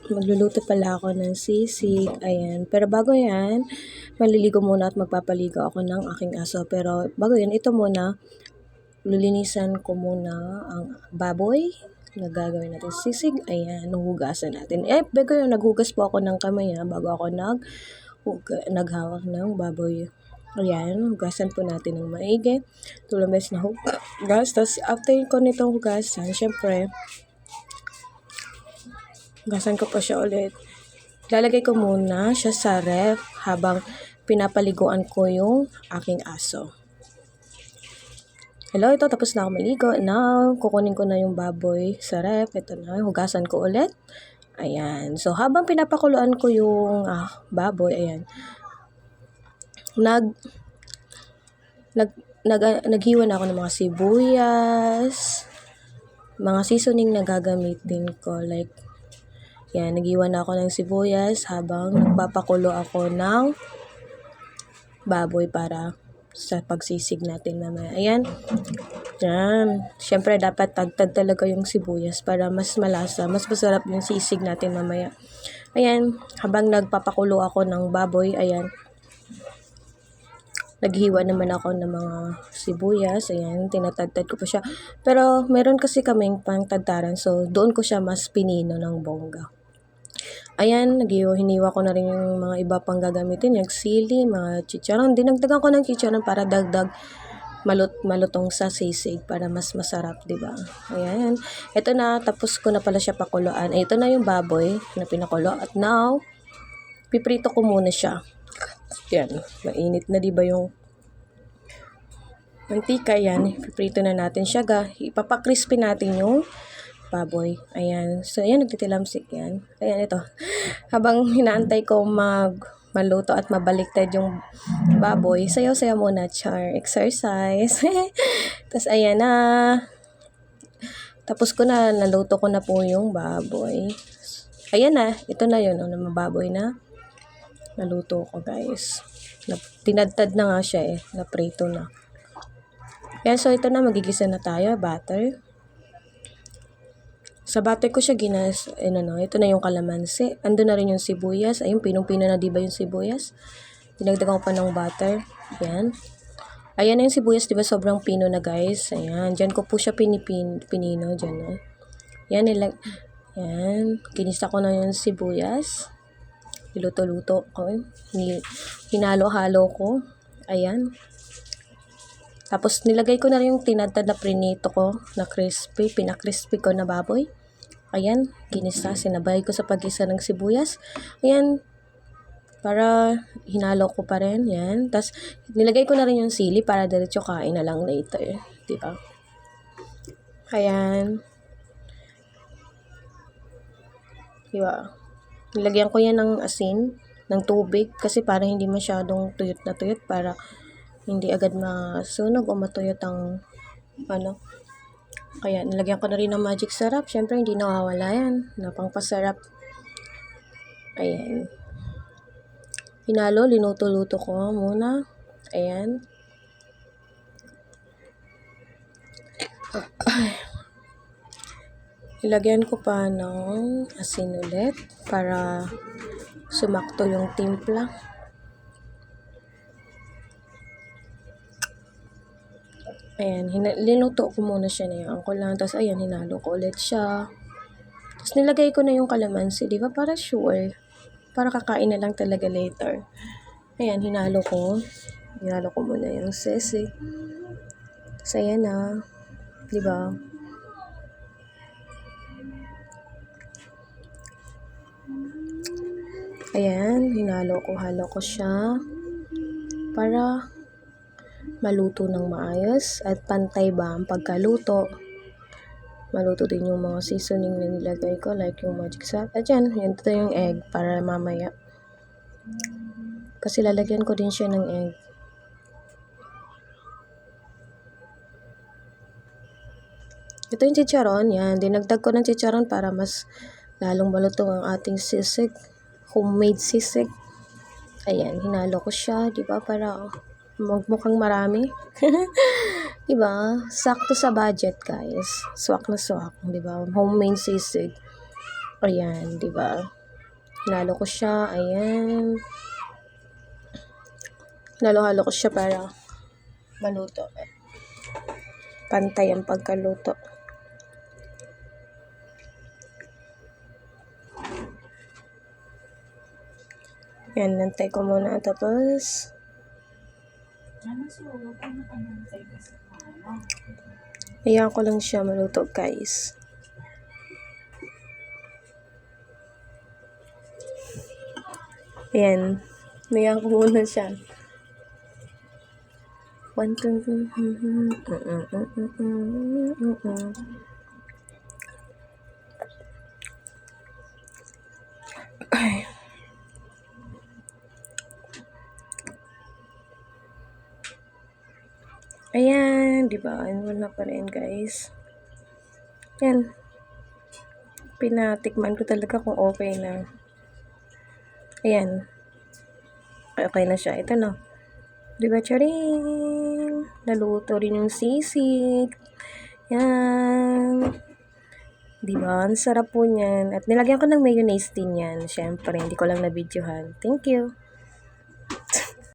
Magluluto pala ako ng sisig, ayan. Pero bago yan, maliligo muna at magpapaligo ako ng aking aso. Pero bago yan, ito muna, lilinisan ko muna ang baboy na gagawin natin sisig. Ayan, hugasan natin. Bago yun, naghugas po ako ng kamay bago ako naghawak ng baboy. Ayan, hugasan po natin ng maigi. Tulambes na hugas. Tapos after ko nitong hugasan, syempre, hugasan ko pa siya ulit. Lalagay ko muna siya sa ref habang pinapaliguan ko yung aking aso. Hello, ito tapos na ako maligo. Now, kukunin ko na yung baboy sa ref. Ito na, hugasan ko ulit. Ayan. So, habang pinapakuluan ko yung baboy, ayan. Naghiwa na ako ng mga sibuyas, mga seasoning na gagamitin ko. Like, yan, nag-iwan ako ng sibuyas habang nagpapakulo ako ng baboy para sa pagsisig natin mamaya. Ayan. Yan. Siyempre, dapat tagtad talaga yung sibuyas para mas malasa, mas masarap yung sisig natin mamaya. Ayan. Habang nagpapakulo ako ng baboy, ayan. Naghiwa naman ako ng mga sibuyas. Ayan, tinatagtad ko pa siya. Pero, meron kasi kaming pangtagtaran. So, doon ko siya mas pinino ng bongga. Ayan, hiniwa ko na rin yung mga iba pang gagamitin. Yung sili, mga chicharon. Dinagdagan ko ng chicharon para dagdag malutong sa sisig para mas masarap, diba? Ayan. Ito na, tapos ko na pala siya pakuluan. Ito na yung baboy na pinakulo. At now, piprito ko muna siya. Yan, mainit na diba yung mantika. Yan, piprito na natin siya. Ipapakrispy natin yung baboy. Ayan. So, ayan, nagtitilamsik yan. Ayan, ito. Habang hinaantay ko maluto at mabaliktad yung baboy, sayaw-sayaw muna, char. Exercise. Tapos, ayan na. Tapos naluto ko na po yung baboy. Ayan na. Ito na yun. Baboy na. Naluto ko, guys. Tinadtad na nga siya Naprito na. Ayan, so ito na. Magigisa na tayo. Butter. Sa butter ko siya ito na yung kalamansi. Ando na rin yung sibuyas. Ayun, pinong-pino na diba yung sibuyas? Dinagdagan ko pa ng butter. Ayan. Ayan na yung sibuyas, diba sobrang pino na, guys. Ayan, dyan ko po siya pinino. Dyan, Ayan, ayan. Kinisa ko na yung sibuyas. Niluto-luto ko. Hinalo-halo ko. Ayan. Tapos, nilagay ko na rin yung tinadtad na prinito ko na crispy. Pinakrispy ko na baboy. Ayan, ginisa. Sinabay ko sa pag-isa ng sibuyas. Ayan, para hinalo ko pa rin. Yan. Tapos, nilagay ko na rin yung sili para diretso kain na lang later. Diba? Ayan. Diba? Nilagyan ko yan ng asin, ng tubig. Kasi para hindi masyadong tuyot na tuyot. Para hindi agad masunog o matuyot ang Kaya, nilagyan ko na rin ng magic sarap. Siyempre, hindi nawawala yan. Napangpasarap. Ayan. Hinalo, linuto-luto ko muna. Ayan. Ilagyan ko pa ng asin ulit para sumakto yung timpla. Ayan, linuto ko muna siya na yung ko lang. Tapos, ayan, hinalo ko ulit siya. Tapos, nilagay ko na yung kalamansi, di ba? Para sure. Para kakain na lang talaga later. Ayan, hinalo ko. Hinalo ko muna yung sisig. Tapos, ayan na. Di ba? Ayan, halo ko siya. Para maluto ng maayos at pantay ba ang pagkaluto. Maluto din yung mga seasoning na nilagay ko like yung magic sarap. At yan, ito yung egg para mamaya. Kasi lalagyan ko din siya ng egg. Ito yung chicharon. Yan, dinagdag ko ng chicharon para mas lalong malutong ang ating sisig. Homemade sisig. Ayan, hinalo ko siya, di ba? Para magmukhang marami. Diba? Sakto sa budget, guys. Swak na swak, diba? Homemade sisig. Ayan, di ba? Hinalo ko siya. Ayan. Hinalo-halo ko siya para maluto. Pantay ang pagkaluto. Yan, nantay ko muna. Tapos, ayan ko lang siya maluto, guys. Ayan. Ayan ko muna siya. 1, 2, 3. Ay. Ayan, di ba? Wala pa rin, guys. Yan. Pinatikman ko talaga kung okay na. Ayan. Okay na siya. Ito na. Di ba, charing? Naluto rin yung sisig. Yan. Di ba? Ang sarap po niyan. At nilagyan ko ng mayonnaise din yan. Siyempre, hindi ko lang na-videohan. Thank you.